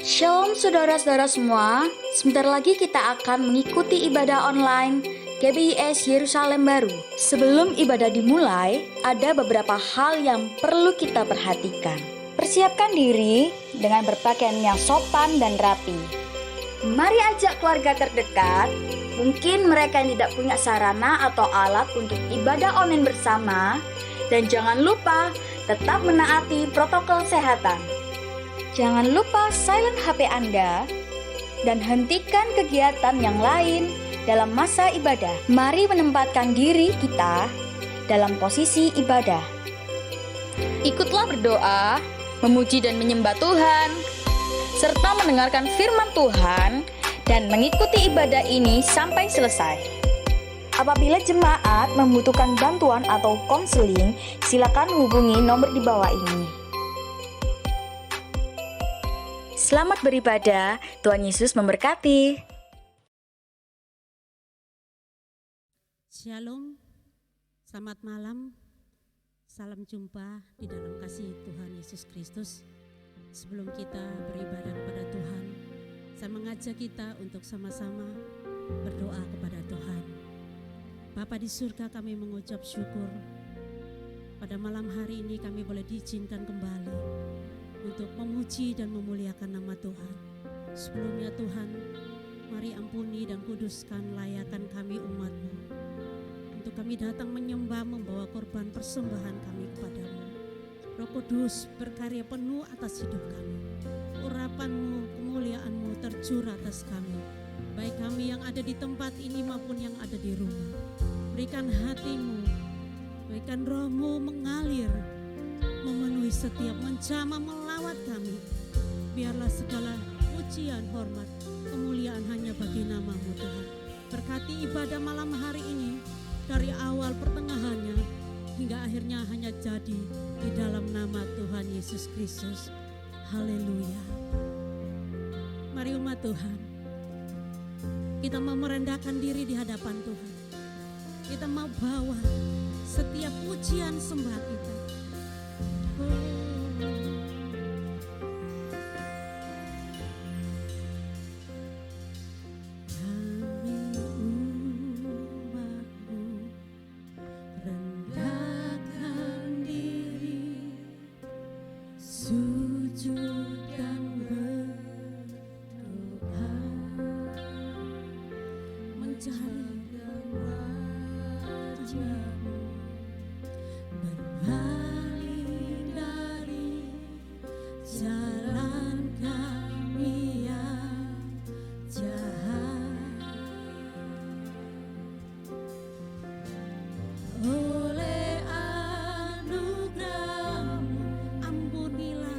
Shalom saudara-saudara semua, sebentar lagi kita akan mengikuti ibadah online GBIS Yerusalem Baru. Sebelum ibadah dimulai, ada beberapa hal yang perlu kita perhatikan. Persiapkan diri dengan berpakaian yang sopan dan rapi. Mari ajak keluarga terdekat, mungkin mereka yang tidak punya sarana atau alat untuk ibadah online bersama, dan jangan lupa tetap menaati protokol kesehatan. Jangan lupa silent HP Anda dan hentikan kegiatan yang lain dalam masa ibadah. Mari menempatkan diri kita dalam posisi ibadah. Ikutlah berdoa, memuji dan menyembah Tuhan, serta mendengarkan firman Tuhan dan mengikuti ibadah ini sampai selesai. Apabila jemaat membutuhkan bantuan atau konseling, silakan hubungi nomor di bawah ini. Selamat beribadah, Tuhan Yesus memberkati. Shalom, selamat malam, salam jumpa di dalam kasih Tuhan Yesus Kristus. Sebelum kita beribadah kepada Tuhan, saya mengajak kita untuk sama-sama berdoa kepada Tuhan. Bapa di surga, kami mengucap syukur. Pada malam hari ini kami boleh diizinkan kembali untuk memuji dan memuliakan nama Tuhan. Sebelumnya Tuhan, mari ampuni dan kuduskan layakan kami umat-Mu. Untuk kami datang menyembah, membawa korban persembahan kami kepadamu. Roh Kudus berkarya penuh atas hidup kami. Urapan-Mu, kemuliaan-Mu tercurah atas kami. Baik kami yang ada di tempat ini maupun yang ada di rumah. Berikan hati-Mu, berikan Roh-Mu mengalir, memenuhi setiap menjamah melawat kami. Biarlah segala pujian, hormat, kemuliaan hanya bagi nama-Mu Tuhan. Berkati ibadah malam hari ini dari awal pertengahannya hingga akhirnya hanya jadi di dalam nama Tuhan Yesus Kristus. Haleluya. Mari umat Tuhan, kita mau merendahkan diri di hadapan Tuhan. Kita mau bawa setiap pujian sembah kita. Ampunilah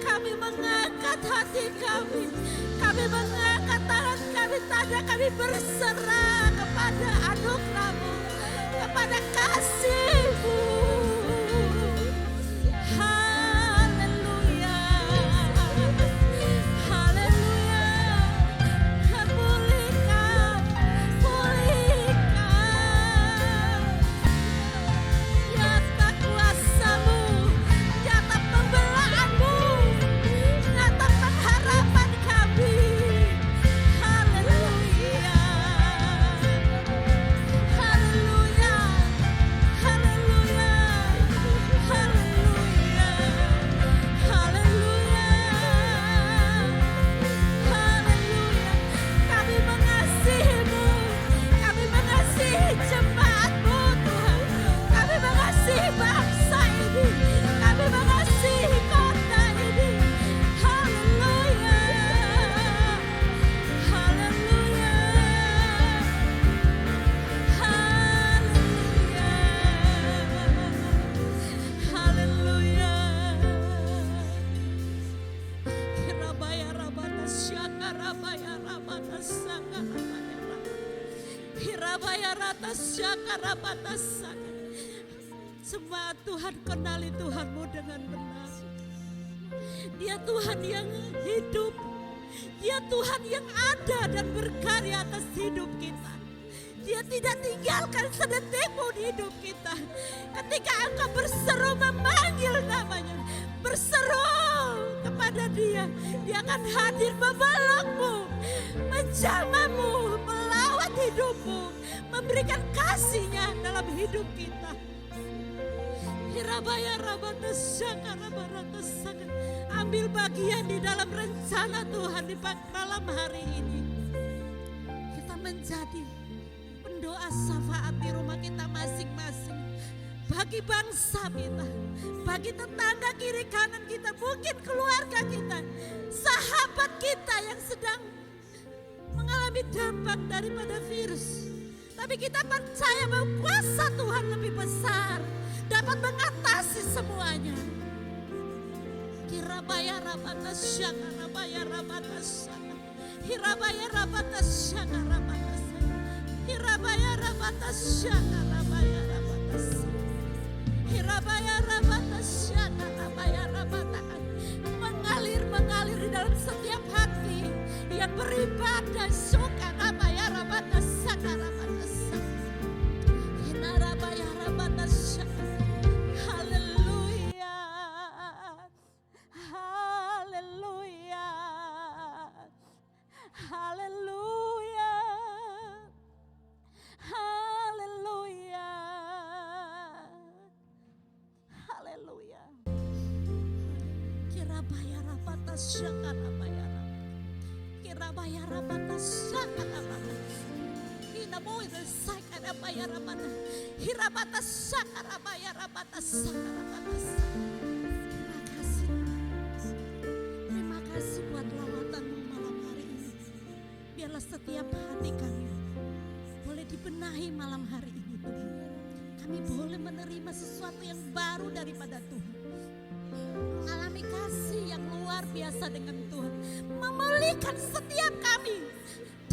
Kami mengangkat hati kami. Kami mengangkat tangan kami, tanda kami berserah kepada anugerah-Mu, kepada kasih-Mu. Haleluya. Haleluya. Pulihkan, pulihkan. Nyata kuasa-Mu, nyata pembelaan-Mu, nyata pengharapan kami. Haleluya. Haleluya. Haleluya. Haleluya. Haleluya. Haleluya. Kami mengasihi-Mu, kami mengasihi jemaat-Mu Tuhan. Kami mengasihi bangsa ini, kami mengasihi kota ini. Haleluya. Haleluya. Haleluya. Hirabaya rabata syaka rabaya rabata saka rabaya rabata. Hirabaya rata syaka rabata saka. Semua Tuhan, kenali Tuhan-Mu dengan benar. Dia Tuhan yang hidup. Dia Tuhan yang ada dan berkarya atas hidup kita. Dia tidak tinggalkan sedetik pun hidup kita. Ketika Engkau berseru memanggil namanya, berseru kepada Dia, Dia akan hadir memelukmu, menjamahmu, melawat hidupmu, memberikan kasih-Nya dalam hidup kita. Hirabaya rabata syaka rabarata saka. Ambil bagian di dalam rencana Tuhan di malam hari ini. Kita menjadi pendoa syafaat di rumah kita masing-masing. Bagi bangsa kita, bagi tetangga kiri kanan kita, mungkin keluarga kita, sahabat kita yang sedang mengalami dampak daripada virus. Tapi kita percaya bahwa kuasa Tuhan lebih besar, dapat mengatasi semuanya. Hirabaya rabata syaka rabaya rabata syaka. Hirabaya rabata syaka rabata syaka. Hirabaya rabata syaka rabaya rabata syaka. Hirabaya rabata syaka rabaya rabata. Mengalir di dalam setiap hati yang beribadah suka rabaya rabata syaka rabata syaka. Hirabaya rabata syaka. Haleluya. Haleluya. Haleluya. Haleluya. Haleluya. Kirabaya rabata syaka rabaya rabata. Kirabaya rabata syaka rabata. Inamoy saka rabaya rabata. Hirabata syaka rabaya rabata syaka rabata. Terima kasih. Terima kasih buat lawatan-Mu malam hari ini. Biarlah setiap hati kami boleh dibenahi malam hari ini Tuhan. Kami boleh menerima sesuatu yang baru daripada Tuhan. Mengalami kasih yang luar biasa dengan Tuhan. Memulihkan setiap kami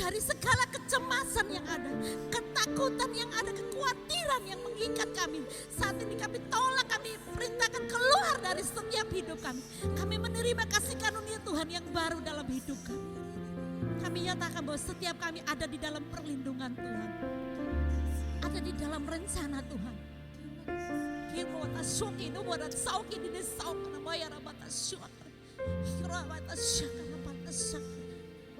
dari segala kecemasan yang ada, ketakutan yang ada, kekhawatiran yang mengikat kami. Saat ini kami tolak, kami perintahkan keluar dari setiap hidup kami. Kami menerima kasih karunia Tuhan yang baru dalam hidup kami. Kami nyatakan bahwa setiap kami ada di dalam perlindungan Tuhan, ada di dalam rencana Tuhan. Hirwata syuki nubuat sauki di sauki namanya rabata syuki. Hirwata syuki rabata syuki.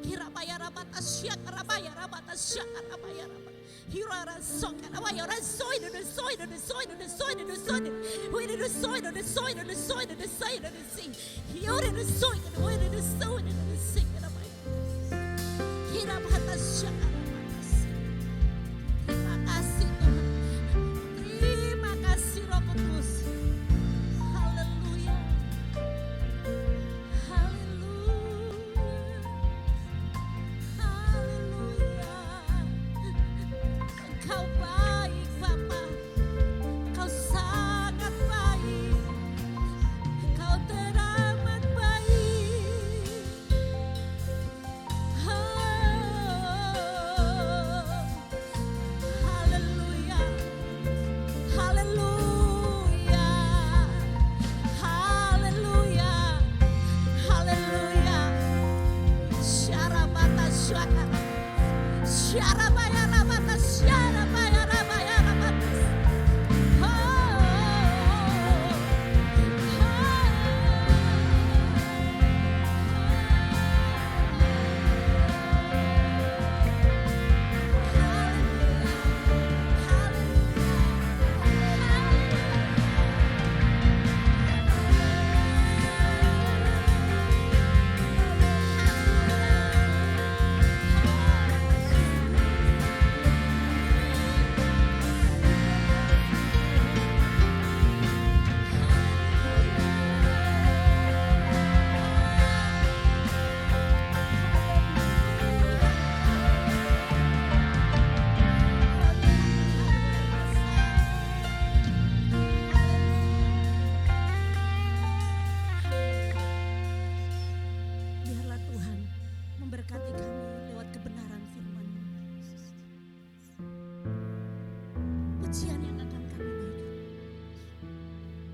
Hirabaya rabata syuki rabaya rabata syuki rabaya rabata. Hirara syuki rabaya rasoi do soi do soi do soi do soi. We do soi do soi do soi do soi do sing. Hiore do soi do we do soi do sing rabaya. Hirabata syuki. Terima kasih Tuhan. Terima kasih Roh Kudus. Haleluya. Haleluya. Haleluya. Engkau baik Bapa. Engkau sangat baik.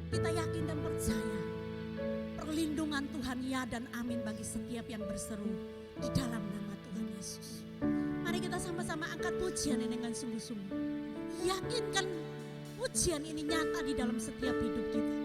Kita yakin dan percaya perlindungan Tuhan ya dan amin bagi setiap yang berseru di dalam nama Tuhan Yesus. Mari kita sama-sama angkat pujian ini dengan sungguh-sungguh. Yakinkan pujian ini nyata di dalam setiap hidup kita.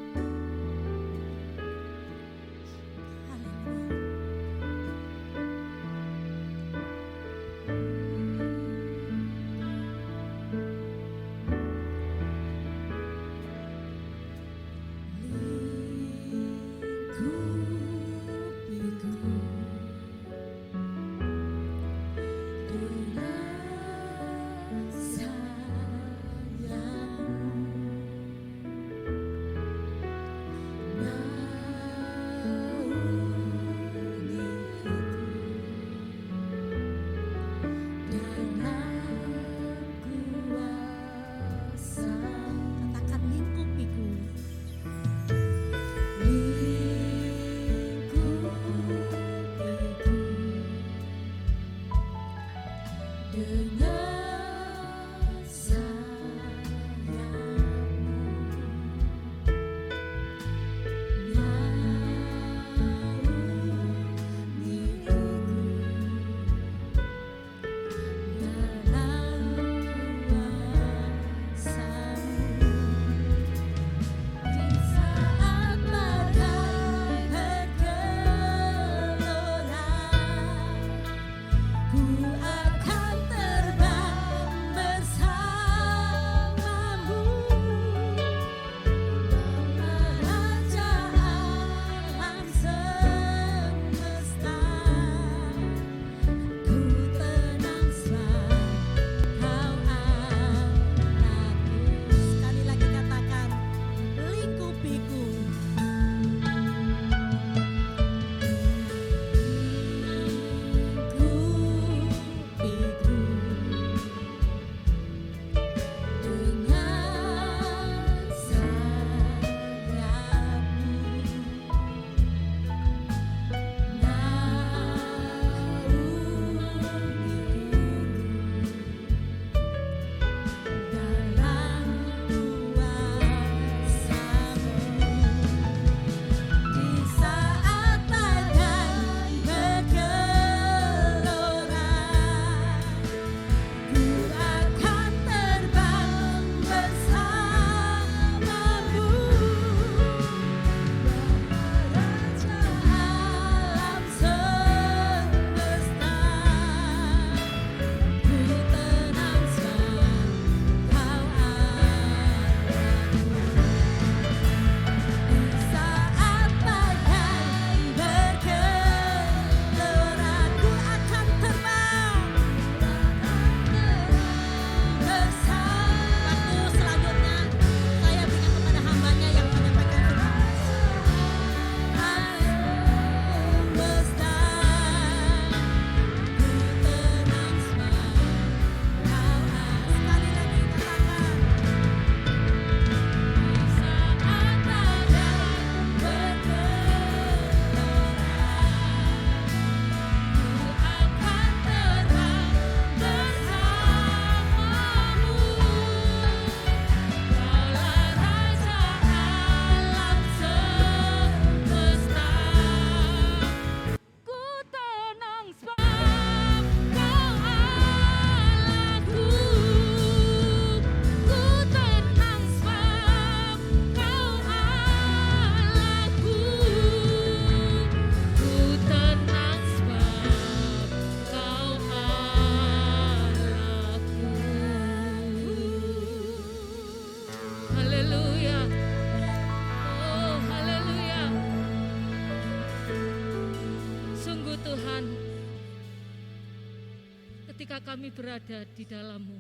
ketika kami berada di dalam-Mu,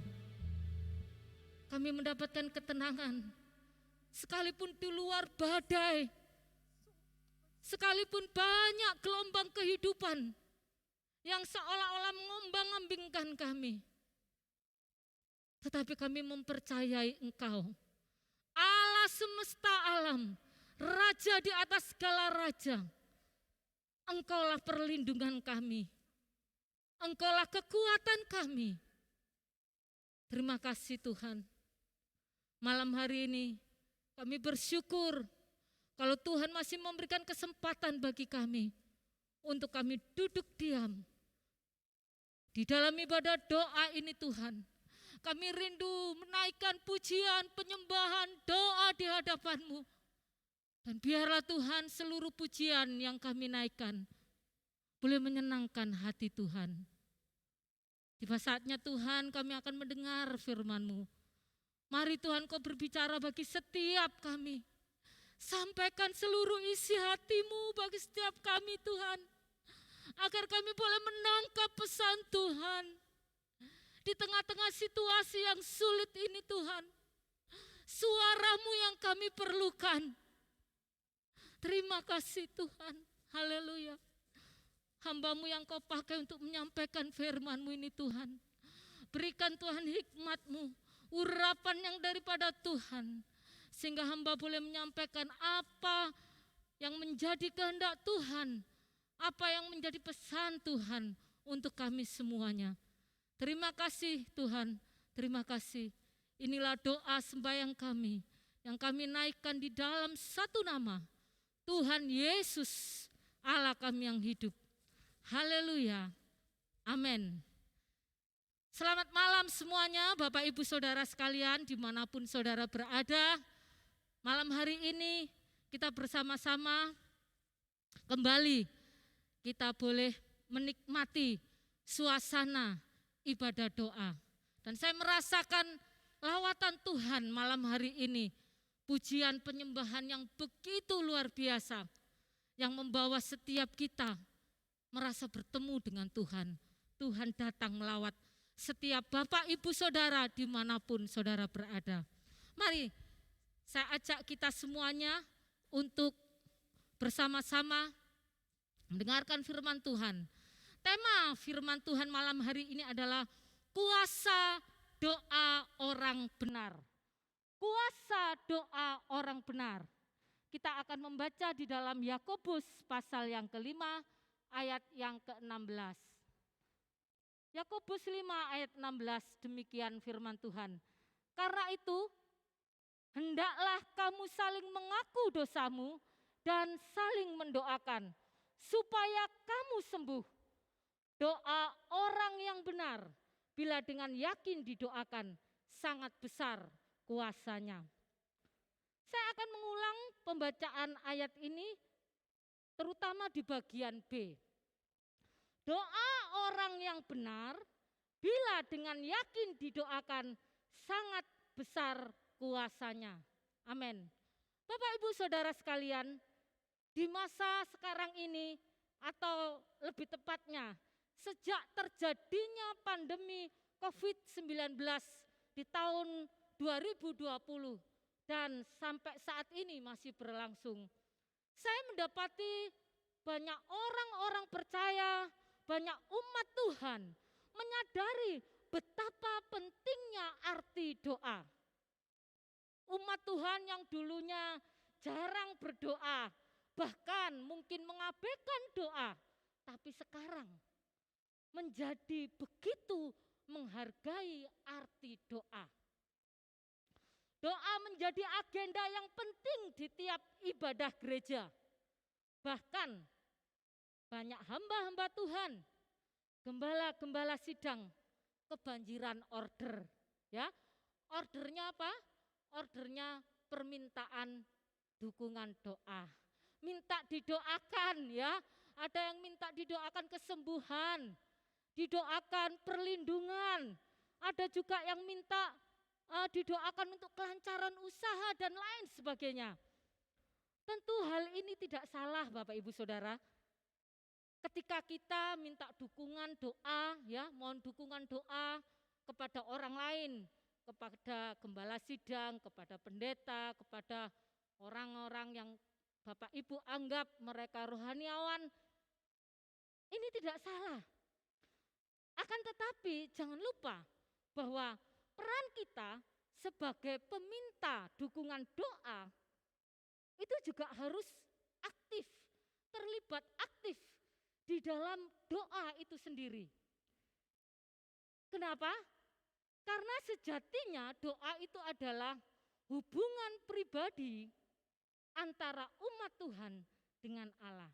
kami mendapatkan ketenangan. Sekalipun di luar badai, sekalipun banyak gelombang kehidupan yang seolah-olah mengombang-ambingkan kami, tetapi kami mempercayai Engkau, Allah semesta alam, Raja di atas segala raja. Engkaulah perlindungan kami, Engkaulah kekuatan kami. Terima kasih Tuhan. Malam hari ini Kami bersyukur kalau Tuhan masih memberikan kesempatan bagi kami untuk kami duduk diam di dalam ibadah doa ini Tuhan. Kami rindu menaikkan pujian, penyembahan, doa di hadapan-Mu. Dan biarlah Tuhan seluruh pujian yang kami naikkan boleh menyenangkan hati Tuhan. Tiba saatnya Tuhan kami akan mendengar firman-Mu. Mari Tuhan Kau berbicara bagi setiap kami. Sampaikan seluruh isi hati-Mu bagi setiap kami Tuhan. Agar kami boleh menangkap pesan Tuhan. Di tengah-tengah situasi yang sulit ini Tuhan. Suara-Mu yang kami perlukan. Terima kasih Tuhan. Haleluya. Hamba-Mu yang Kau pakai untuk menyampaikan firman-Mu ini Tuhan. Berikan Tuhan hikmat-Mu, urapan yang daripada Tuhan. Sehingga hamba boleh menyampaikan apa yang menjadi kehendak Tuhan. Apa yang menjadi pesan Tuhan untuk kami semuanya. Terima kasih Tuhan, terima kasih. Inilah doa sembahyang kami yang kami naikkan di dalam satu nama. Tuhan Yesus, Allah kami yang hidup. Haleluya. Amin. Selamat malam semuanya Bapak Ibu Saudara sekalian dimanapun saudara berada. Malam hari ini kita bersama-sama kembali kita boleh menikmati suasana ibadah doa. Dan saya merasakan lawatan Tuhan malam hari ini. Pujian penyembahan yang begitu luar biasa. Yang membawa setiap kita merasa bertemu dengan Tuhan. Tuhan datang melawat setiap Bapak Ibu Saudara dimanapun saudara berada. Mari saya ajak kita semuanya untuk bersama-sama mendengarkan firman Tuhan. Tema firman Tuhan malam hari ini adalah kuasa doa orang benar. Kuasa doa orang benar. Kita akan membaca di dalam Yakobus pasal yang kelima ayat yang ke-16. Yakobus 5 ayat 16 demikian firman Tuhan. Karena itu hendaklah kamu saling mengaku dosamu dan saling mendoakan supaya kamu sembuh. Doa orang yang benar bila dengan yakin didoakan sangat besar kuasanya. Saya akan mengulang pembacaan ayat ini terutama di bagian B. Doa orang yang benar bila dengan yakin didoakan sangat besar kuasanya. Amin. Bapak Ibu Saudara sekalian, di masa sekarang ini atau lebih tepatnya sejak terjadinya pandemi COVID-19 di tahun 2020 dan sampai saat ini masih berlangsung. Saya mendapati banyak orang-orang percaya, banyak umat Tuhan menyadari betapa pentingnya arti doa. Umat Tuhan yang dulunya jarang berdoa, bahkan mungkin mengabaikan doa, tapi sekarang menjadi begitu menghargai arti doa. Doa menjadi agenda yang penting di tiap ibadah gereja. Bahkan banyak hamba-hamba Tuhan, gembala-gembala sidang kebanjiran order. Ya, ordernya apa? Ordernya permintaan dukungan doa. Minta didoakan ya. Ada yang minta didoakan kesembuhan, didoakan perlindungan. Ada juga yang minta didoakan untuk kelancaran usaha dan lain sebagainya. Tentu hal ini tidak salah Bapak Ibu Saudara. Ketika kita minta dukungan doa ya, mohon dukungan doa kepada orang lain, kepada gembala sidang, kepada pendeta, kepada orang-orang yang Bapak Ibu anggap mereka rohaniawan, ini tidak salah. Akan tetapi jangan lupa bahwa peran kita sebagai peminta dukungan doa itu juga harus aktif, terlibat aktif di dalam doa itu sendiri. Kenapa? Karena sejatinya doa itu adalah hubungan pribadi antara umat Tuhan dengan Allah.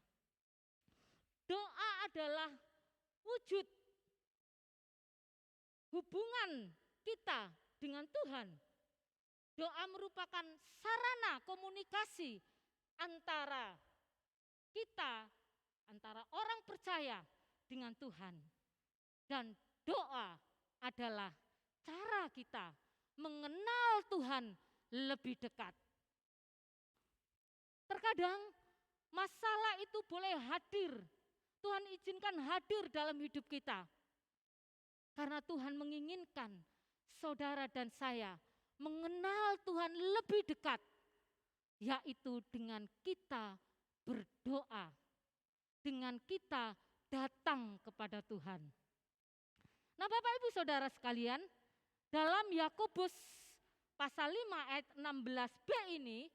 Doa adalah wujud hubungan kita dengan Tuhan. Doa merupakan sarana komunikasi antara kita, antara orang percaya dengan Tuhan. Dan doa adalah cara kita mengenal Tuhan lebih dekat. Terkadang masalah itu boleh hadir. Tuhan izinkan hadir dalam hidup kita. Karena Tuhan menginginkan saudara dan saya mengenal Tuhan lebih dekat. Yaitu dengan kita berdoa. Dengan kita datang kepada Tuhan. Nah Bapak Ibu Saudara sekalian, dalam Yakobus pasal 5 ayat 16b ini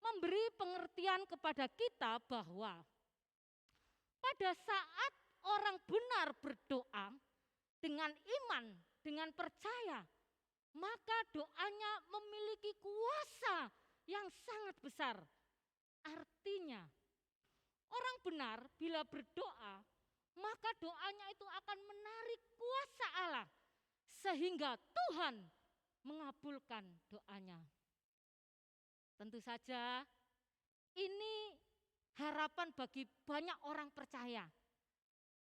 memberi pengertian kepada kita bahwa pada saat orang benar berdoa dengan iman, dengan percaya, maka doanya memiliki kuasa yang sangat besar. Artinya, orang benar bila berdoa, maka doanya itu akan menarik kuasa Allah sehingga Tuhan mengabulkan doanya. Tentu saja ini harapan bagi banyak orang percaya,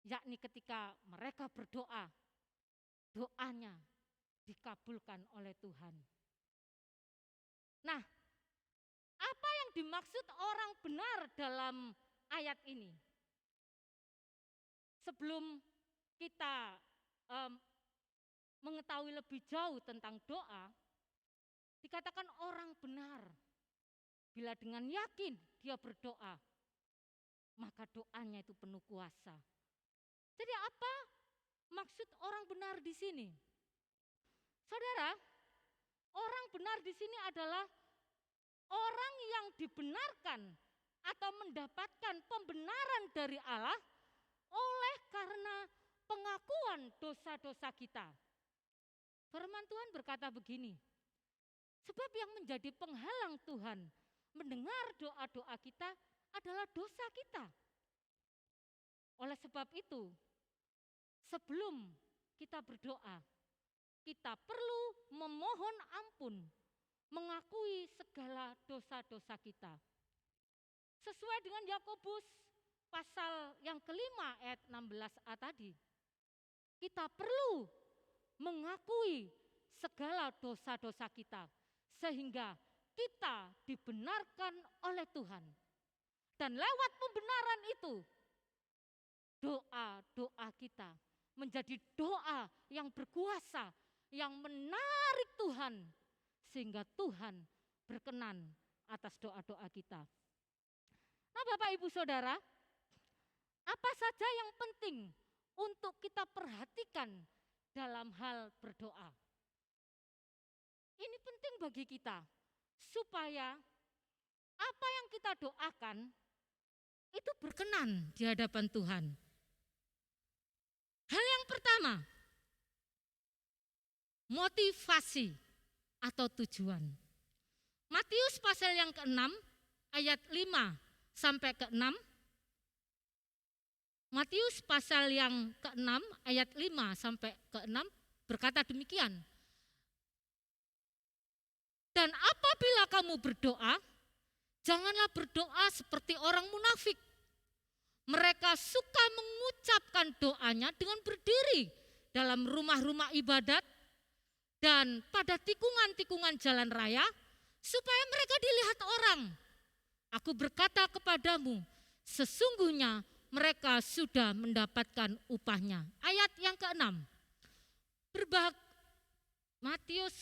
yakni ketika mereka berdoa, doanya dikabulkan oleh Tuhan. Nah, apa yang dimaksud orang benar dalam ayat ini? Sebelum kita mengetahui lebih jauh tentang doa, dikatakan orang benar. Bila dengan yakin dia berdoa, maka doanya itu penuh kuasa. Jadi apa maksud orang benar di sini? Saudara, orang benar di sini adalah orang yang dibenarkan atau mendapatkan pembenaran dari Allah oleh karena pengakuan dosa-dosa kita. Firman Tuhan berkata begini, sebab yang menjadi penghalang Tuhan mendengar doa-doa kita adalah dosa kita. Oleh sebab itu, sebelum kita berdoa, kita perlu memohon ampun, mengakui segala dosa-dosa kita. Sesuai dengan Yakobus pasal yang kelima ayat 16a tadi, kita perlu mengakui segala dosa-dosa kita sehingga kita dibenarkan oleh Tuhan. Dan lewat pembenaran itu, doa-doa kita menjadi doa yang berkuasa, yang menarik Tuhan, sehingga Tuhan berkenan atas doa-doa kita. Nah Bapak Ibu Saudara, apa saja yang penting untuk kita perhatikan dalam hal berdoa? Ini penting bagi kita, supaya apa yang kita doakan itu berkenan di hadapan Tuhan. Hal yang pertama, motivasi atau tujuan. Matius pasal yang ke-6 ayat 5 sampai ke-6. Matius pasal yang ke-6 ayat 5 sampai ke-6 berkata demikian. Dan apabila kamu berdoa, janganlah berdoa seperti orang munafik. Mereka suka mengucapkan doanya dengan berdiri dalam rumah-rumah ibadat dan pada tikungan-tikungan jalan raya supaya mereka dilihat orang. Aku berkata kepadamu, sesungguhnya mereka sudah mendapatkan upahnya. Ayat yang ke-6. Matius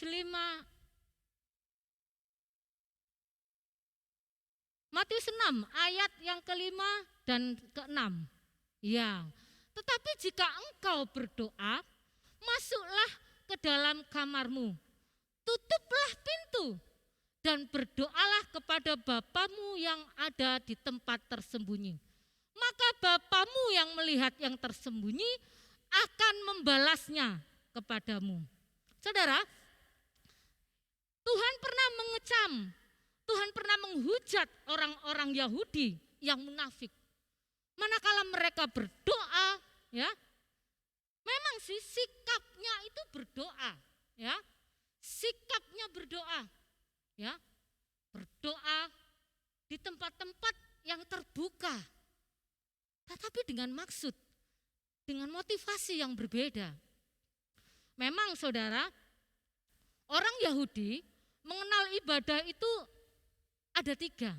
6 ayat yang ke-5 dan ke-6. Ya, tetapi jika engkau berdoa, masuklah ke dalam kamarmu, tutuplah pintu, dan berdoalah kepada Bapamu yang ada di tempat tersembunyi. Maka Bapamu yang melihat yang tersembunyi akan membalasnya kepadamu. Saudara, Tuhan pernah mengecam, Tuhan pernah menghujat orang-orang Yahudi yang munafik. Manakala mereka berdoa, ya, memang sih sikapnya itu berdoa, ya, sikapnya berdoa, ya, berdoa di tempat-tempat yang terbuka, tetapi dengan maksud, dengan motivasi yang berbeda. Memang saudara, orang Yahudi mengenal ibadah itu ada 3,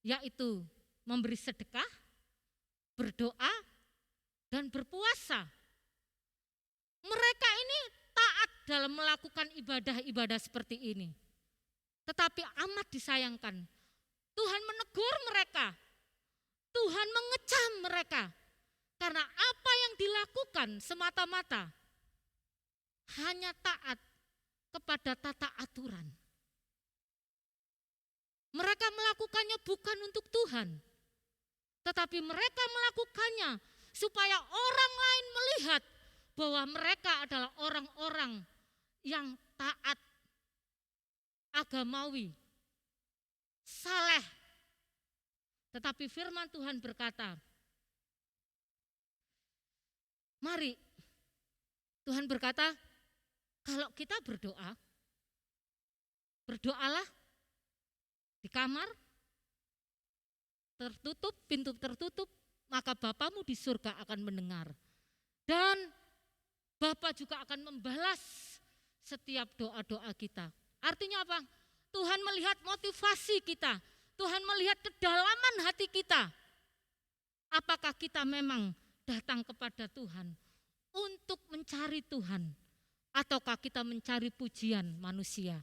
yaitu memberi sedekah, berdoa, dan berpuasa. Mereka ini taat dalam melakukan ibadah-ibadah seperti ini. Tetapi amat disayangkan, Tuhan menegur mereka, Tuhan mengecam mereka, karena apa yang dilakukan semata-mata hanya taat kepada tata aturan. Mereka melakukannya bukan untuk Tuhan, tetapi mereka melakukannya supaya orang lain melihat bahwa mereka adalah orang-orang yang taat, agamawi, saleh. Tetapi firman Tuhan berkata, mari, Tuhan berkata, kalau kita berdoa, berdoalah di kamar, tertutup, pintu tertutup, maka Bapamu di surga akan mendengar. Dan Bapa juga akan membalas setiap doa-doa kita. Artinya apa? Tuhan melihat motivasi kita, Tuhan melihat kedalaman hati kita. Apakah kita memang datang kepada Tuhan untuk mencari Tuhan, ataukah kita mencari pujian manusia?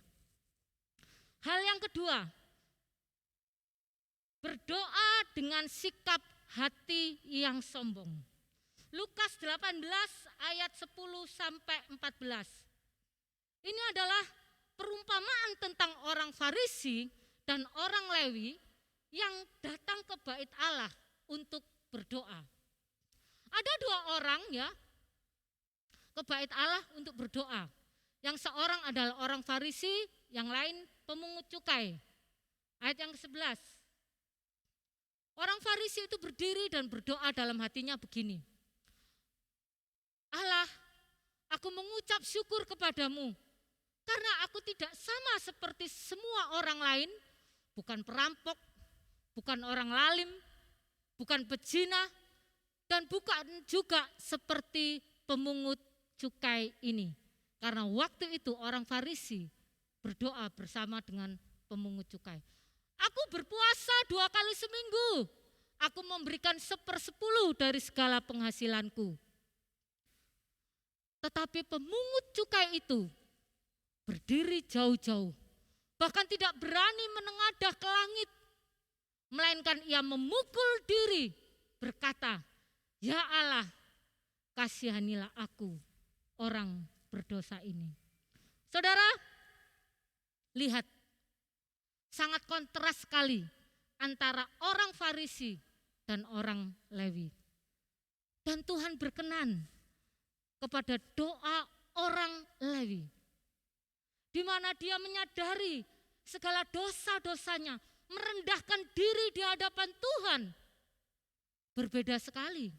Hal yang kedua, berdoa dengan sikap hati yang sombong. Lukas 18 ayat 10 sampai 14. Ini adalah perumpamaan tentang orang Farisi dan orang Lewi yang datang ke bait Allah untuk berdoa. Ada 2 orang ya ke bait Allah untuk berdoa. Yang seorang adalah orang Farisi, yang lain pemungut cukai. Ayat yang ke-11. Orang Farisi itu berdiri dan berdoa dalam hatinya begini. Allah, aku mengucap syukur kepadamu karena aku tidak sama seperti semua orang lain, bukan perampok, bukan orang lalim, bukan pezina, dan bukan juga seperti pemungut cukai ini. Karena waktu itu orang Farisi berdoa bersama dengan pemungut cukai. Aku berpuasa 2 kali seminggu, aku memberikan 1/10 dari segala penghasilanku. Tetapi pemungut cukai itu berdiri jauh-jauh, bahkan tidak berani menengadah ke langit, melainkan ia memukul diri berkata, ya Allah, kasihanilah aku, orang berdosa ini. Saudara, lihat, sangat kontras sekali antara orang Farisi dan orang Lewi. Dan Tuhan berkenan kepada doa orang Lewi, di mana dia menyadari segala dosa-dosanya, merendahkan diri di hadapan Tuhan. Berbeda sekali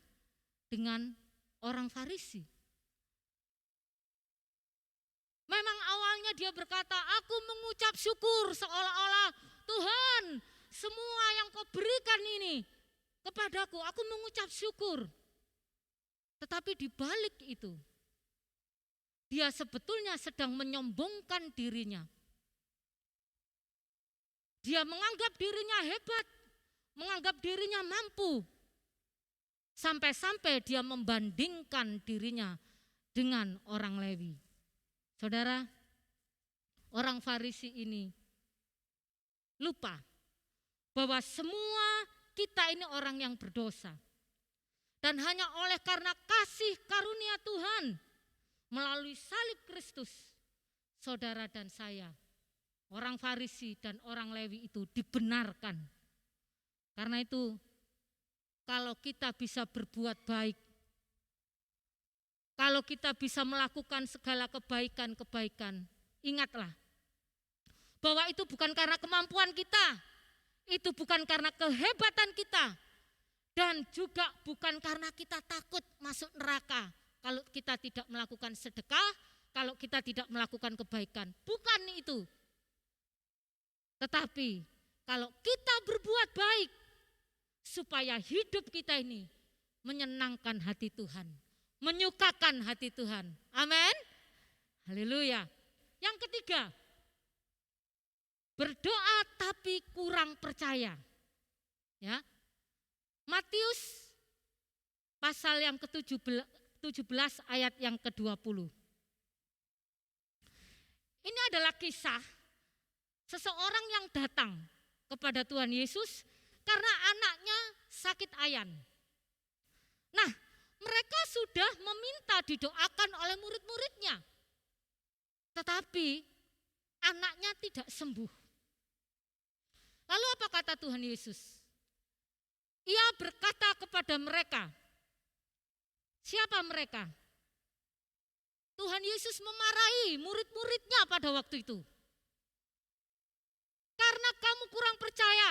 dengan orang Farisi. Memang awalnya dia berkata, aku mengucap syukur seolah-olah Tuhan, semua yang kau berikan ini kepadaku, aku mengucap syukur. Tetapi di balik itu, dia sebetulnya sedang menyombongkan dirinya. Dia menganggap dirinya hebat, menganggap dirinya mampu. Sampai-sampai dia membandingkan dirinya dengan orang Lewi. Saudara, orang Farisi ini lupa bahwa semua kita ini orang yang berdosa. Dan hanya oleh karena kasih karunia Tuhan melalui salib Kristus, saudara dan saya, orang Farisi dan orang Lewi itu dibenarkan. Karena itu, kalau kita bisa berbuat baik, kalau kita bisa melakukan segala kebaikan-kebaikan, ingatlah bahwa itu bukan karena kemampuan kita, itu bukan karena kehebatan kita, dan juga bukan karena kita takut masuk neraka kalau kita tidak melakukan sedekah, kalau kita tidak melakukan kebaikan. Bukan itu. Tetapi kalau kita berbuat baik supaya hidup kita ini menyenangkan hati Tuhan, menyukakan hati Tuhan. Amin. Haleluya. Yang ketiga, berdoa tapi kurang percaya. Ya. Matius pasal yang ke-17 ayat yang ke-20. Ini adalah kisah seseorang yang datang kepada Tuhan Yesus karena anaknya sakit ayan. Nah, mereka sudah meminta didoakan oleh murid-muridnya. Tetapi anaknya tidak sembuh. Lalu apa kata Tuhan Yesus? Ia berkata kepada mereka. Siapa mereka? Tuhan Yesus memarahi murid-muridnya pada waktu itu. Karena kamu kurang percaya,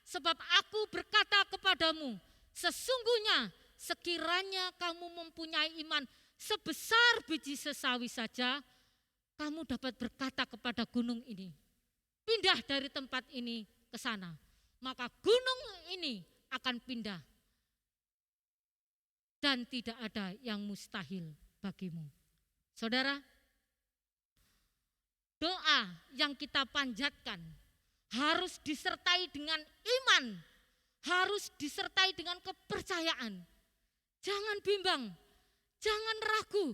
sebab aku berkata kepadamu, sesungguhnya sekiranya kamu mempunyai iman sebesar biji sesawi saja, kamu dapat berkata kepada gunung ini, pindah dari tempat ini ke sana. Maka gunung ini akan pindah. Dan tidak ada yang mustahil bagimu. Saudara, doa yang kita panjatkan harus disertai dengan iman, harus disertai dengan kepercayaan. Jangan bimbang, jangan ragu.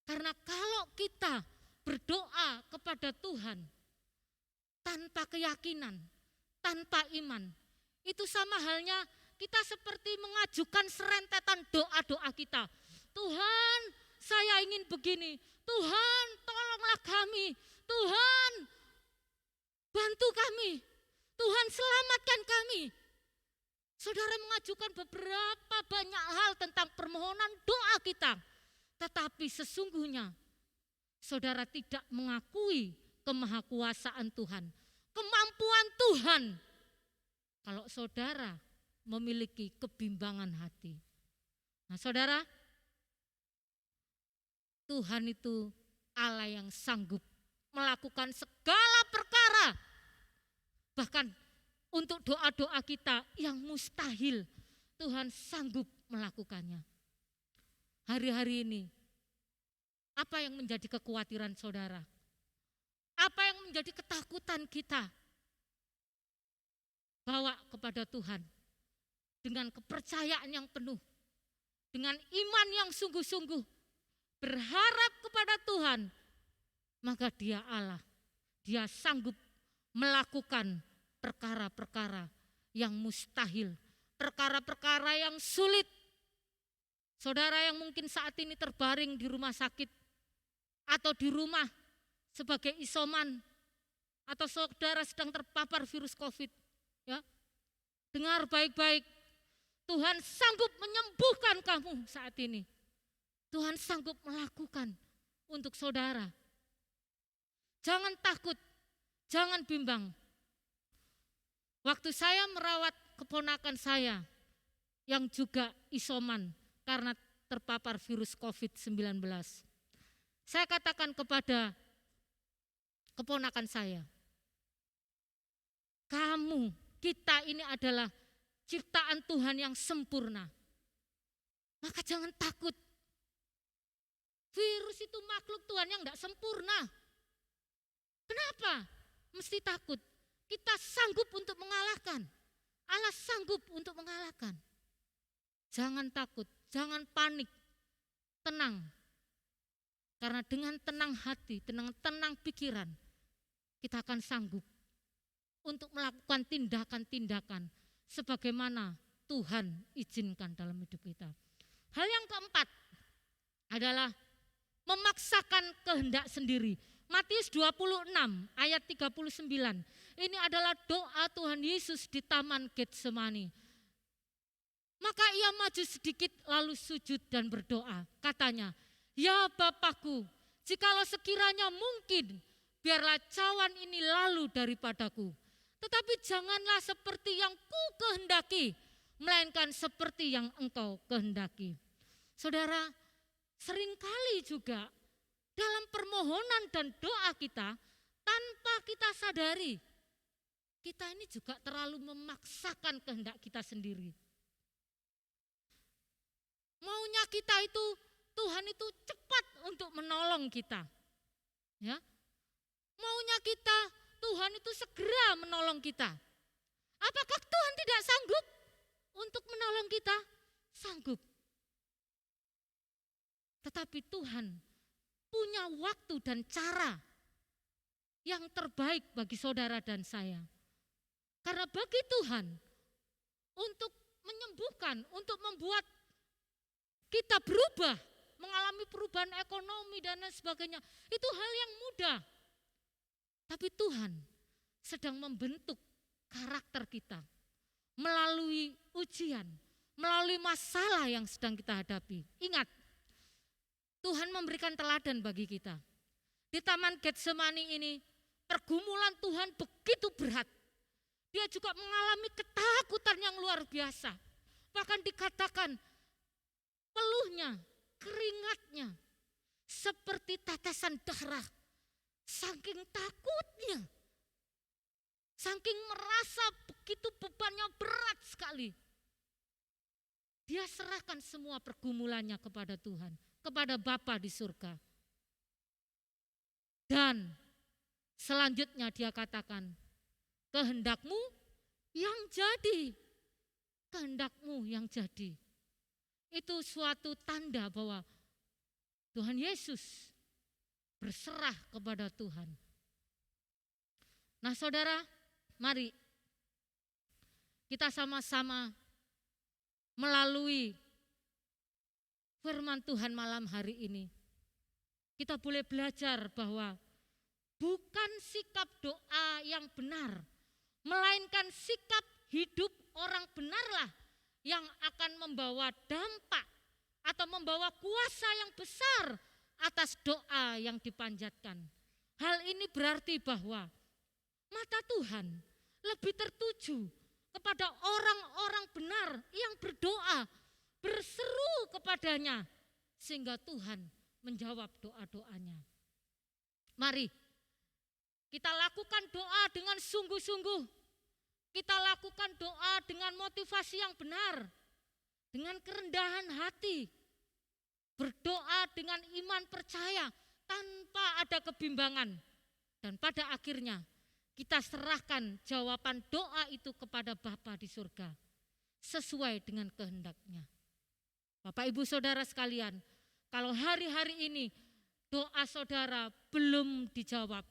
Karena kalau kita berdoa kepada Tuhan tanpa keyakinan, tanpa iman, itu sama halnya kita seperti mengajukan serentetan doa-doa kita. Tuhan, saya ingin begini. Tuhan, tolonglah kami. Tuhan, bantu kami. Tuhan, selamatkan kami. Saudara mengajukan beberapa banyak hal tentang permohonan doa kita. Tetapi sesungguhnya saudara tidak mengakui kemahakuasaan Tuhan, kemampuan Tuhan. Kalau saudara memiliki kebimbangan hati. Nah saudara, Tuhan itu Allah yang sanggup melakukan segala perkara. Bahkan untuk doa-doa kita yang mustahil, Tuhan sanggup melakukannya. Hari-hari ini, apa yang menjadi kekhawatiran saudara? Apa yang menjadi ketakutan kita? Bawa kepada Tuhan dengan kepercayaan yang penuh, dengan iman yang sungguh-sungguh, berharap kepada Tuhan, maka Dia Allah, Dia sanggup melakukan perkara-perkara yang mustahil, perkara-perkara yang sulit. Saudara yang mungkin saat ini terbaring di rumah sakit atau di rumah sebagai isoman, atau saudara sedang terpapar virus COVID, ya, dengar baik-baik, Tuhan sanggup menyembuhkan kamu saat ini. Tuhan sanggup melakukan untuk saudara. Jangan takut, jangan bimbang. Waktu saya merawat keponakan saya yang juga isoman karena terpapar virus COVID-19, saya katakan kepada keponakan saya, kamu, kita ini adalah ciptaan Tuhan yang sempurna. Maka jangan takut. Virus itu makhluk Tuhan yang tidak sempurna. Kenapa mesti takut? Kita sanggup untuk mengalahkan. Allah sanggup untuk mengalahkan. Jangan takut, jangan panik, tenang. Karena dengan tenang hati, dengan tenang pikiran, kita akan sanggup untuk melakukan tindakan-tindakan sebagaimana Tuhan izinkan dalam hidup kita. Hal yang keempat adalah memaksakan kehendak sendiri. Matius 26 ayat 39. Ini adalah doa Tuhan Yesus di Taman Getsemani. Maka ia maju sedikit lalu sujud dan berdoa. Katanya, ya Bapakku, jikalau sekiranya mungkin, biarlah cawan ini lalu daripadaku. Tetapi janganlah seperti yang ku kehendaki, melainkan seperti yang engkau kehendaki. Saudara, seringkali juga dalam permohonan dan doa kita, tanpa kita sadari, kita ini juga terlalu memaksakan kehendak kita sendiri. Maunya kita itu, Tuhan itu cepat untuk menolong kita. Ya. Maunya kita, Tuhan itu segera menolong kita. Apakah Tuhan tidak sanggup untuk menolong kita? Sanggup. Tetapi Tuhan punya waktu dan cara yang terbaik bagi saudara dan saya. Karena bagi Tuhan, untuk menyembuhkan, untuk membuat kita berubah, mengalami perubahan ekonomi dan lain sebagainya, itu hal yang mudah. Tapi Tuhan sedang membentuk karakter kita melalui ujian, melalui masalah yang sedang kita hadapi. Ingat, Tuhan memberikan teladan bagi kita. Di Taman Getsemani ini, pergumulan Tuhan begitu berat. Dia juga mengalami ketakutan yang luar biasa. Bahkan dikatakan peluhnya, keringatnya seperti tetesan darah. Saking takutnya, saking merasa begitu bebannya berat sekali. Dia serahkan semua pergumulannya kepada Tuhan, kepada Bapa di surga. Dan selanjutnya dia katakan, kehendakmu yang jadi, kehendakmu yang jadi. Itu suatu tanda bahwa Tuhan Yesus berserah kepada Tuhan. Nah saudara, mari kita sama-sama melalui firman Tuhan malam hari ini. Kita boleh belajar bahwa bukan sikap doa yang benar, melainkan sikap hidup orang benarlah yang akan membawa dampak atau membawa kuasa yang besar atas doa yang dipanjatkan. Hal ini berarti bahwa mata Tuhan lebih tertuju kepada orang-orang benar yang berdoa, berseru kepadanya, sehingga Tuhan menjawab doa-doanya. Mari kita lakukan doa dengan sungguh-sungguh. Kita lakukan doa dengan motivasi yang benar, dengan kerendahan hati. Berdoa dengan iman percaya tanpa ada kebimbangan. Dan pada akhirnya kita serahkan jawaban doa itu kepada Bapa di surga sesuai dengan kehendaknya. Bapak Ibu Saudara sekalian, kalau hari-hari ini doa saudara belum dijawab,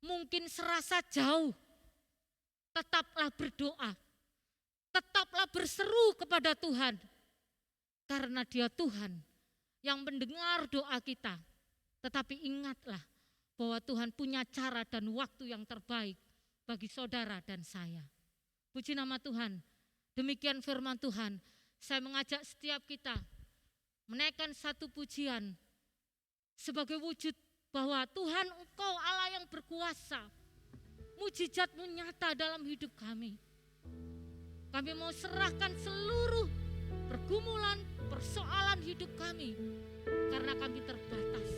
mungkin serasa jauh, tetaplah berdoa, tetaplah berseru kepada Tuhan, karena Dia Tuhan yang mendengar doa kita. Tetapi ingatlah bahwa Tuhan punya cara dan waktu yang terbaik bagi saudara dan saya. Puji nama Tuhan. Demikian firman Tuhan. Saya mengajak setiap kita menaikkan satu pujian sebagai wujud bahwa Tuhan Engkau Allah yang berkuasa. Mujizat-Mu nyata dalam hidup kami. Kami mau serahkan seluruh pergumulan, persoalan hidup kami, karena kami terbatas.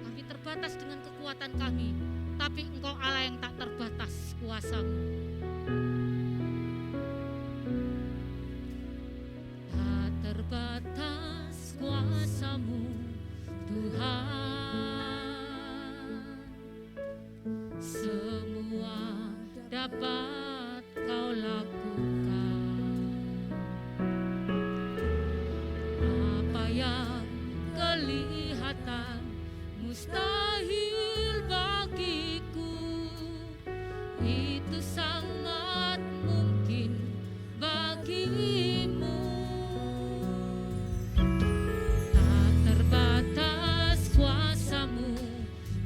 Kami terbatas dengan kekuatan kami, tapi Engkau Allah yang tak terbatas kuasa-Mu. Tak terbatas kuasa-Mu, Tuhan. Semua dapat Kau lakukan. Apa yang kelihatan mustahil bagiku, itu sangat mungkin bagimu. Tak terbatas kuasa-Mu,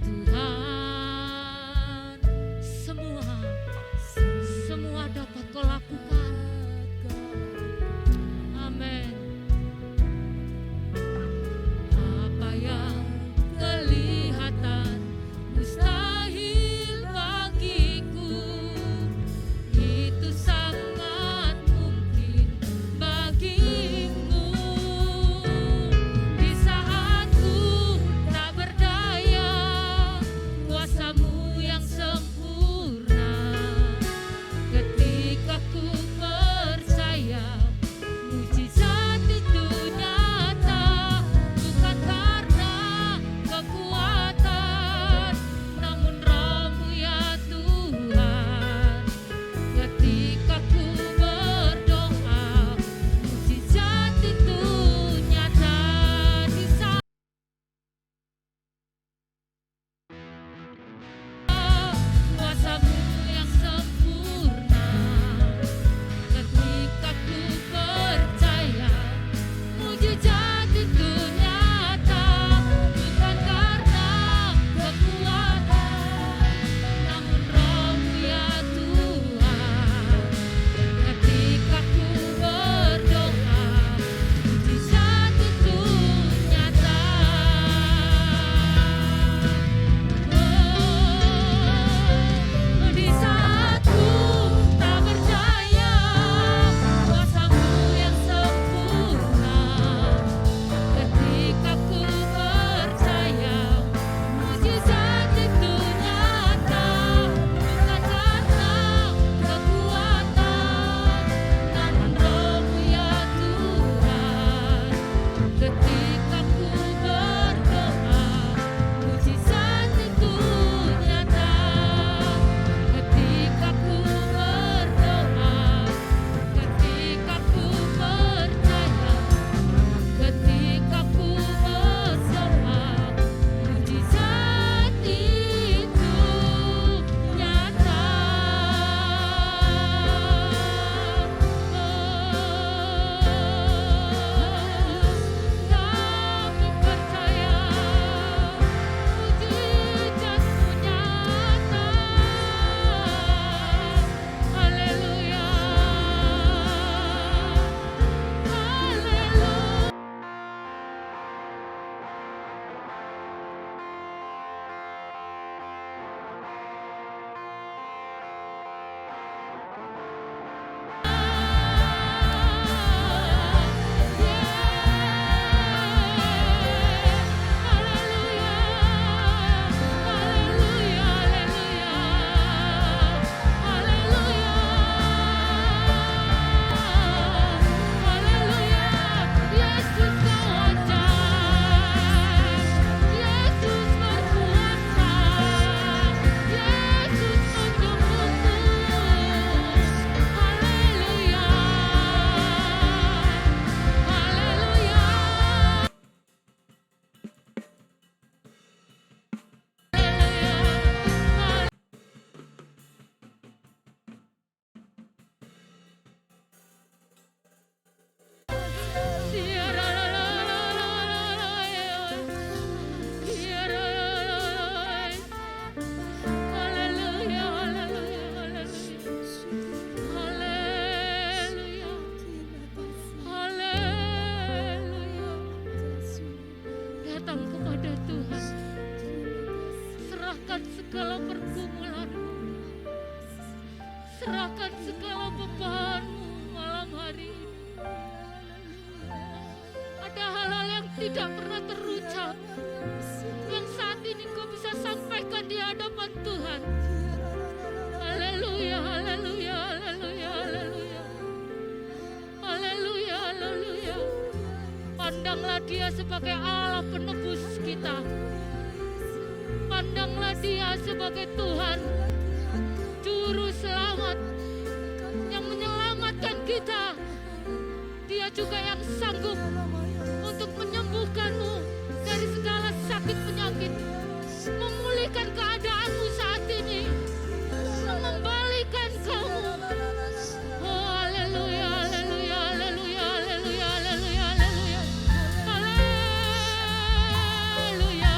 Tuhan. Semua dapat Kau lakukan. Amin. Apa yang kelihatan serahkan segala bebanmu malam hari ini. Ada hal-hal yang tidak pernah terucap, yang saat ini kau bisa sampaikan di hadapan Tuhan. Haleluya, haleluya, haleluya, haleluya. Haleluya, haleluya. Pandanglah Dia sebagai Allah penebus kita. Pandanglah Dia sebagai Tuhan, Juru Selamat yang menyelamatkan kita. Dia juga yang sanggup untuk menyembuhkanmu dari segala sakit penyakit, memulihkan keadaanmu saat ini, mengembalikan kamu. Oh, haleluya, haleluya, haleluya, haleluya, haleluya, haleluya. Haleluya.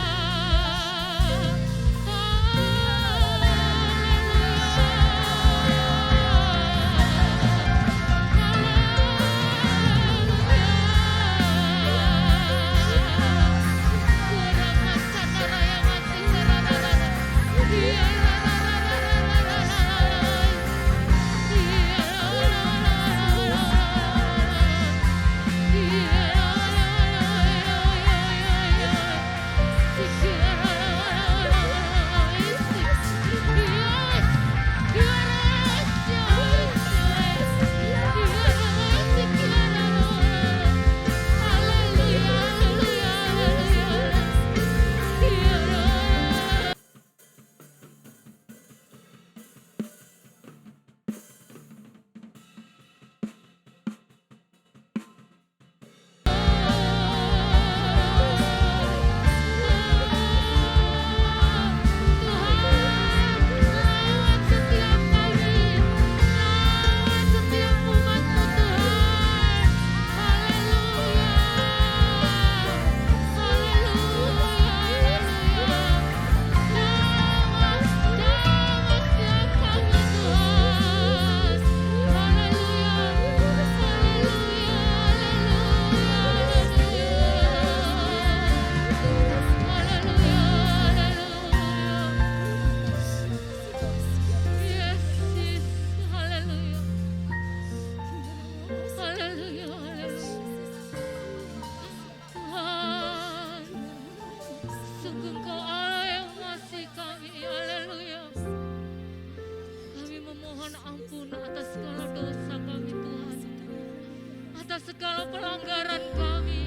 Segala pelanggaran kami,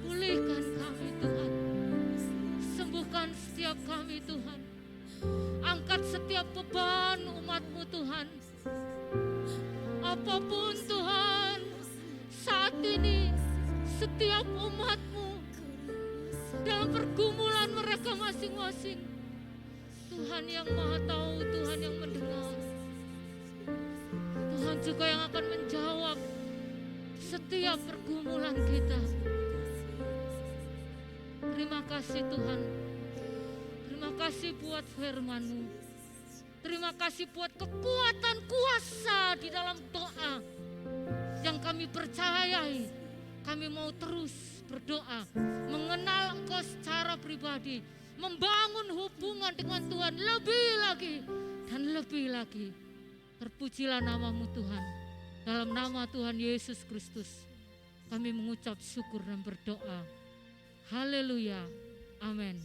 pulihkan kami Tuhan, sembuhkan setiap kami Tuhan, angkat setiap beban umat-Mu Tuhan, apapun Tuhan, saat ini setiap umat-Mu dalam pergumulan mereka masing-masing, Tuhan yang Maha Tahu, Tuhan yang mendengar, Tuhan juga yang akan menjawab setiap pergumulan kita. Terima kasih Tuhan. Terima kasih buat firman-Mu. Terima kasih buat kekuatan kuasa di dalam doa yang kami percayai. Kami mau terus berdoa, mengenal Engkau secara pribadi, membangun hubungan dengan Tuhan lebih lagi dan lebih lagi. Terpujilah nama-Mu Tuhan. Dalam nama Tuhan Yesus Kristus kami mengucap syukur dan berdoa. Haleluya. Amin.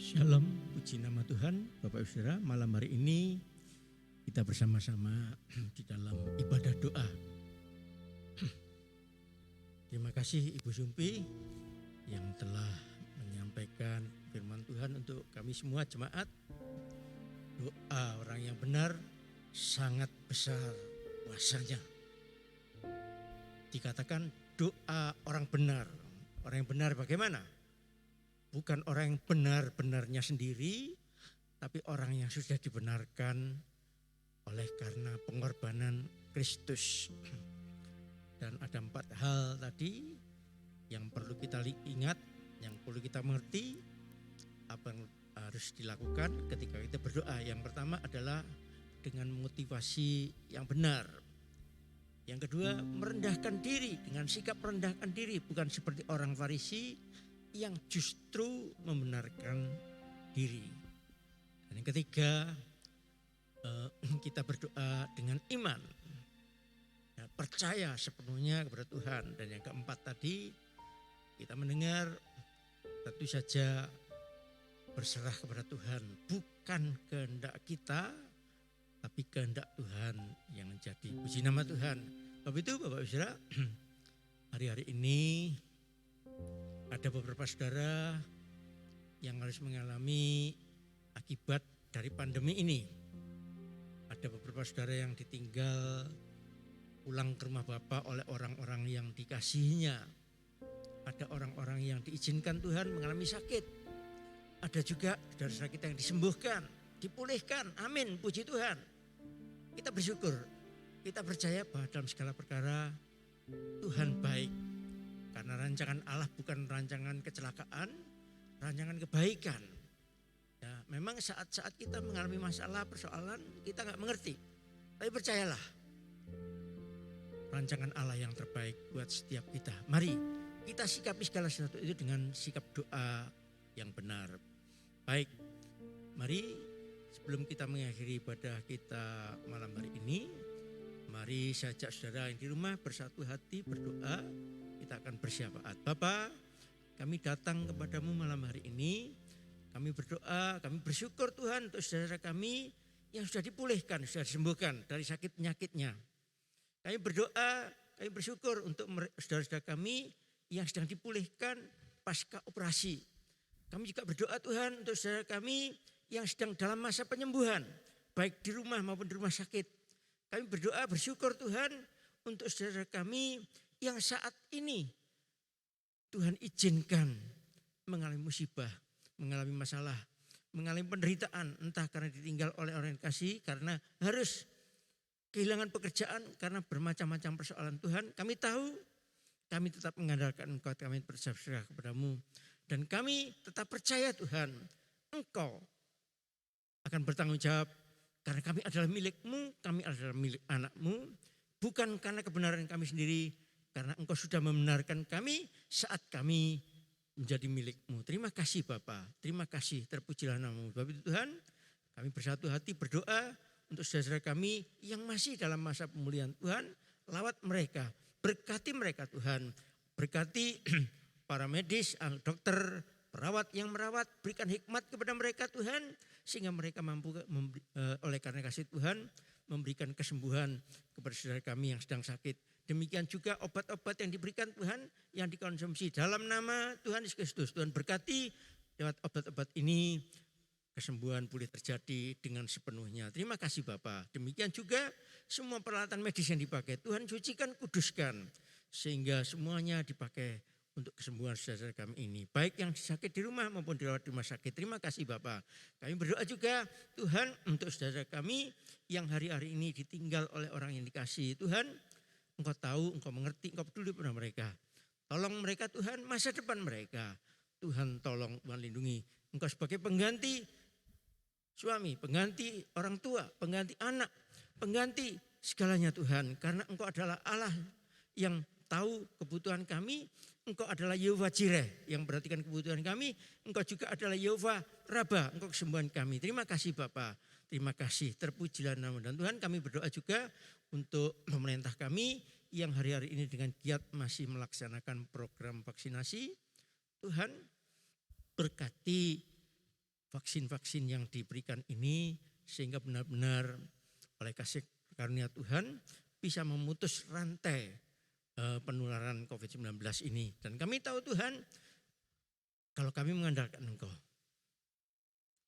Shalom, puji nama Tuhan. Bapak Ibu Saudara, malam hari ini kita bersama-sama di dalam ibadah doa. Terima kasih Ibu Sumpi yang telah menyampaikan firman Tuhan untuk kami semua jemaat. Doa orang yang benar sangat besar kuasanya. Dikatakan doa orang benar. Orang yang benar bagaimana? Bukan orang yang benar-benarnya sendiri, tapi orang yang sudah dibenarkan oleh karena pengorbanan Kristus. Dan ada 4 hal tadi yang perlu kita ingat, yang perlu kita mengerti, apa yang harus dilakukan ketika kita berdoa. Yang pertama adalah dengan motivasi yang benar. Yang kedua, merendahkan diri dengan sikap merendahkan diri, bukan seperti orang Farisi yang justru membenarkan diri. Dan yang ketiga, kita berdoa dengan iman, ya, percaya sepenuhnya kepada Tuhan. Dan yang keempat tadi, kita mendengar tentu saja berserah kepada Tuhan, bukan kehendak kita, tapi kehendak Tuhan yang jadi. Puji nama Tuhan. Sebab itu Bapak Ibu Saudara, hari-hari ini ada beberapa saudara yang harus mengalami akibat dari pandemi ini. Ada beberapa saudara yang ditinggal pulang ke rumah Bapak oleh orang-orang yang dikasihinya. Ada orang-orang yang diizinkan Tuhan mengalami sakit. Ada juga saudara-saudara kita yang disembuhkan, dipulihkan. Amin, puji Tuhan. Kita bersyukur, kita percaya bahwa dalam segala perkara Tuhan baik. Karena rancangan Allah bukan rancangan kecelakaan, rancangan kebaikan. Ya, memang saat-saat kita mengalami masalah, persoalan, kita gak mengerti. Tapi percayalah, rancangan Allah yang terbaik buat setiap kita. Mari kita sikapi segala sesuatu itu dengan sikap doa yang benar. Baik, mari sebelum kita mengakhiri ibadah kita malam hari ini, mari saya ajak saudara yang di rumah bersatu hati berdoa. Kita akan bersyafaat. Bapa, kami datang kepadamu malam hari ini. Kami berdoa, kami bersyukur Tuhan untuk saudara kami yang sudah dipulihkan, sudah disembuhkan dari sakit penyakitnya. Kami berdoa, kami bersyukur untuk saudara-saudara kami yang sedang dipulihkan pasca operasi. Kami juga berdoa Tuhan untuk saudara kami yang sedang dalam masa penyembuhan, baik di rumah maupun di rumah sakit. Kami berdoa bersyukur Tuhan untuk saudara kami yang saat ini Tuhan izinkan mengalami musibah, mengalami masalah, mengalami penderitaan, entah karena ditinggal oleh orang yang kasih, karena harus kehilangan pekerjaan, karena bermacam-macam persoalan. Tuhan, kami tahu, kami tetap mengandalkan Engkau, kami berserah kepadamu. Dan kami tetap percaya Tuhan, Engkau akan bertanggung jawab, karena kami adalah milik-Mu, kami adalah milik anak-Mu, bukan karena kebenaran kami sendiri, karena Engkau sudah membenarkan kami saat kami menjadi milik-Mu. Terima kasih Bapa, terima kasih, terpujilah nama-Mu. Bapak Tuhan, kami bersatu hati berdoa untuk saudara kami yang masih dalam masa pemulihan. Tuhan, lawat mereka, berkati mereka Tuhan, berkati para medis, dokter, perawat yang merawat, berikan hikmat kepada mereka Tuhan, sehingga mereka mampu oleh karena kasih Tuhan memberikan kesembuhan kepada saudara kami yang sedang sakit. Demikian juga obat-obat yang diberikan Tuhan yang dikonsumsi dalam nama Tuhan Yesus Kristus. Tuhan berkati lewat obat-obat ini kesembuhan boleh terjadi dengan sepenuhnya. Terima kasih Bapa. Demikian juga semua peralatan medis yang dipakai Tuhan sucikan, kuduskan sehingga semuanya dipakai untuk kesembuhan saudara kami ini. Baik yang sakit di rumah maupun dirawat di rumah sakit. Terima kasih Bapa. Kami berdoa juga Tuhan untuk saudara kami yang hari-hari ini ditinggal oleh orang yang dikasihi. Tuhan, Engkau tahu, Engkau mengerti, Engkau peduli pada mereka. Tolong mereka Tuhan, masa depan mereka. Tuhan tolong, Tuhan lindungi. Engkau sebagai pengganti suami, pengganti orang tua, pengganti anak, pengganti segalanya Tuhan. Karena Engkau adalah Allah yang tahu kebutuhan kami. Engkau adalah Yehova Jireh yang memperhatikan kebutuhan kami. Engkau juga adalah Yehova Rabah, Engkau kesembuhan kami. Terima kasih Bapa, terima kasih, terpujilah nama. Dan Tuhan, kami berdoa juga untuk pemerintah kami yang hari-hari ini dengan giat masih melaksanakan program vaksinasi. Tuhan, berkati vaksin-vaksin yang diberikan ini sehingga benar-benar oleh kasih karunia Tuhan bisa memutus rantai penularan COVID-19 ini. Dan kami tahu Tuhan, kalau kami mengandalkan Engkau,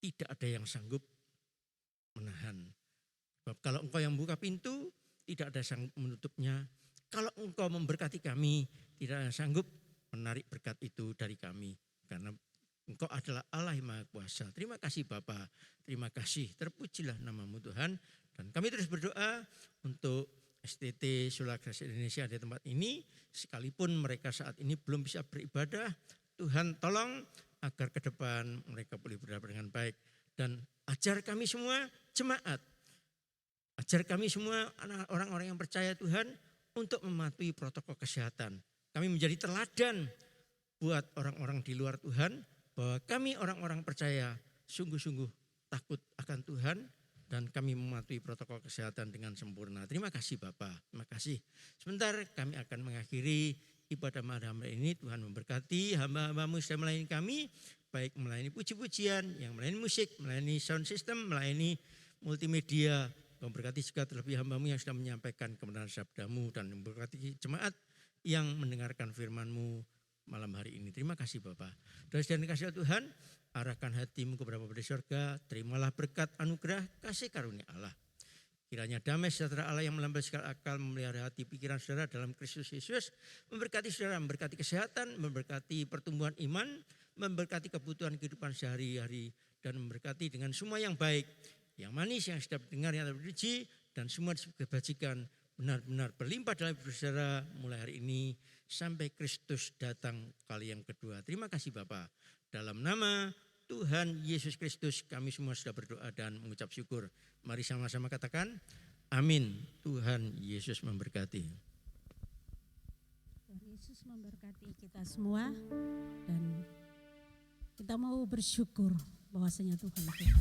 tidak ada yang sanggup menahan. Sebab kalau Engkau yang buka pintu, tidak ada yang sanggup menutupnya. Kalau Engkau memberkati kami, tidak ada yang sanggup menarik berkat itu dari kami. Karena Engkau adalah Allah yang Maha Kuasa. Terima kasih Bapa, terima kasih, terpujilah nama-Mu Tuhan. Dan kami terus berdoa untuk STT Sulawesi Indonesia di tempat ini, sekalipun mereka saat ini belum bisa beribadah, Tuhan tolong agar ke depan mereka boleh beribadah dengan baik. Dan ajar kami semua jemaat, ajar kami semua orang-orang yang percaya Tuhan untuk mematuhi protokol kesehatan. Kami menjadi teladan buat orang-orang di luar Tuhan bahwa kami orang-orang percaya sungguh-sungguh takut akan Tuhan dan kami mematuhi protokol kesehatan dengan sempurna. Terima kasih Bapak, terima kasih. Sebentar kami akan mengakhiri ibadah malam ini. Tuhan memberkati hamba-hambamu yang melayani kami, baik melayani puji-pujian, yang melayani musik, melayani sound system, melayani multimedia. Memberkati juga terlebih hambamu yang sudah menyampaikan kebenaran sabdamu dan memberkati jemaat yang mendengarkan firman-Mu malam hari ini. Terima kasih Bapak. Dan dikasih Tuhan, arahkan hatimu kepada Bapa di surga, terimalah berkat anugerah kasih karunia Allah. Kiranya damai sejahtera Allah yang melampaui segala akal memelihara hati pikiran saudara dalam Kristus Yesus, memberkati saudara, memberkati kesehatan, memberkati pertumbuhan iman, memberkati kebutuhan kehidupan sehari-hari, dan memberkati dengan semua yang baik, yang manis, yang sedap dengar, yang terpuji, dan semua kebajikan benar-benar berlimpah dalam hidup saudara mulai hari ini sampai Kristus datang kali yang kedua. Terima kasih Bapa. Dalam nama Tuhan Yesus Kristus kami semua sudah berdoa dan mengucap syukur. Mari sama-sama katakan amin. Tuhan Yesus memberkati. Tuhan Yesus memberkati kita semua dan kita mau bersyukur bahwasanya Tuhan itu baik.